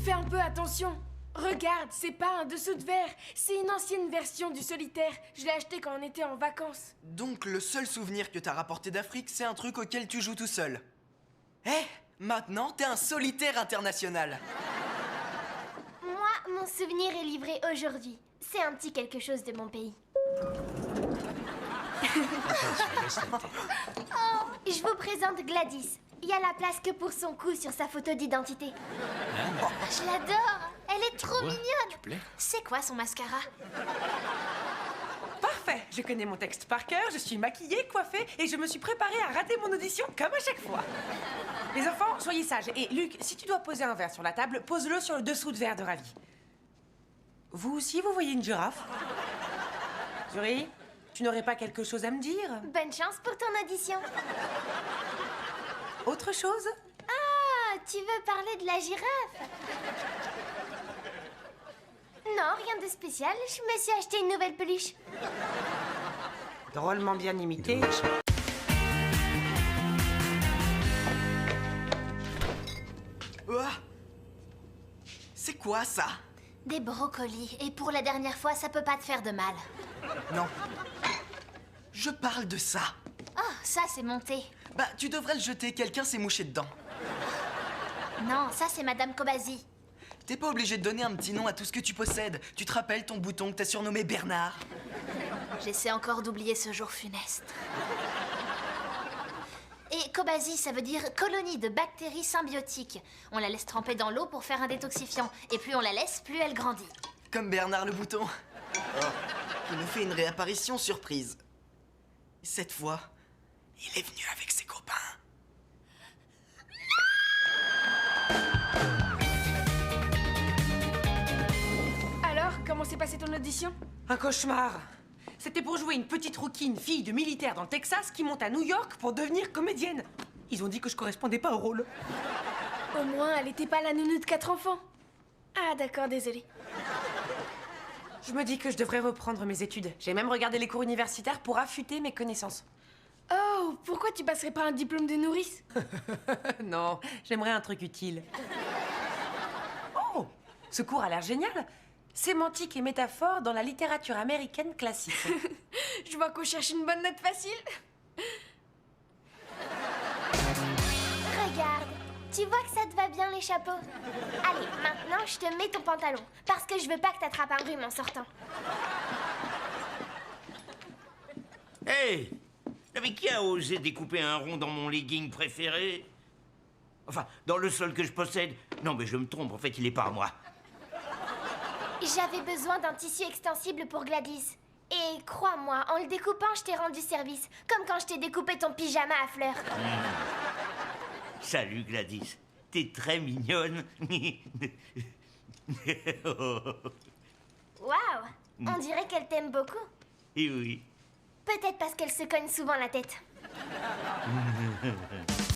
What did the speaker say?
Fais un peu attention. Regarde, c'est pas un dessous de verre, c'est une ancienne version du solitaire. Je l'ai acheté quand on était en vacances. Donc le seul souvenir que t'as rapporté d'Afrique, c'est un truc auquel tu joues tout seul. Maintenant t'es un solitaire international. Moi, mon souvenir est livré aujourd'hui. C'est un petit quelque chose de mon pays. Je vous présente Gladys. Il y a la place que pour son cou sur sa photo d'identité. Je l'adore. Elle est trop mignonne. C'est quoi son mascara? Parfait, je connais mon texte par cœur, je suis maquillée, coiffée et je me suis préparée à rater mon audition comme à chaque fois. Les enfants, soyez sages. Et Luc, si tu dois poser un verre sur la table, pose-le sur le dessous de verre de Ravi. Vous aussi, vous voyez une girafe? Zuri, tu n'aurais pas quelque chose à me dire? Bonne chance pour ton audition. Autre chose? Ah, tu veux parler de la girafe? Non, rien de spécial. Je me suis acheté une nouvelle peluche. Drôlement bien imité. Ouah. C'est quoi ça? Des brocolis. Et pour la dernière fois, ça peut pas te faire de mal. Non. Je parle de ça. Oh, ça, c'est mon thé. Bah, tu devrais le jeter, quelqu'un s'est mouché dedans. Non, ça, c'est Madame Kobazi. T'es pas obligé de donner un petit nom à tout ce que tu possèdes. Tu te rappelles ton bouton que t'as surnommé Bernard? J'essaie encore d'oublier ce jour funeste. Et Kobazi, ça veut dire colonie de bactéries symbiotiques. On la laisse tremper dans l'eau pour faire un détoxifiant. Et plus on la laisse, plus elle grandit. Comme Bernard le bouton. Oh, il nous fait une réapparition surprise. Cette fois, il est venu avec ses copains. Alors, comment s'est passée ton audition? Un cauchemar. C'était pour jouer une petite rouquine, fille de militaire dans le Texas, qui monte à New York pour devenir comédienne. Ils ont dit que je correspondais pas au rôle. Au moins, elle était pas la nounou de 4 enfants. Ah d'accord, désolée. Je me dis que je devrais reprendre mes études. J'ai même regardé les cours universitaires pour affûter mes connaissances. Oh, pourquoi tu passerais pas un diplôme de nourrice? Non, j'aimerais un truc utile. Oh, ce cours a l'air génial. Sémantique et métaphore dans la littérature américaine classique. Je vois qu'on cherche une bonne note facile. Regarde, tu vois que ça te va bien les chapeaux? Allez, maintenant, je te mets ton pantalon. Parce que je veux pas que t'attrapes un rhume en sortant. Hey! Mais qui a osé découper un rond dans mon legging préféré? Enfin, dans le seul que je possède. Non, mais je me trompe, en fait, il est pas à moi. J'avais besoin d'un tissu extensible pour Gladys. Et crois-moi, en le découpant, je t'ai rendu service. Comme quand je t'ai découpé ton pyjama à fleurs. Salut, Gladys. T'es très mignonne. Waouh! On dirait qu'elle t'aime beaucoup. Et oui. Peut-être parce qu'elle se cogne souvent la tête.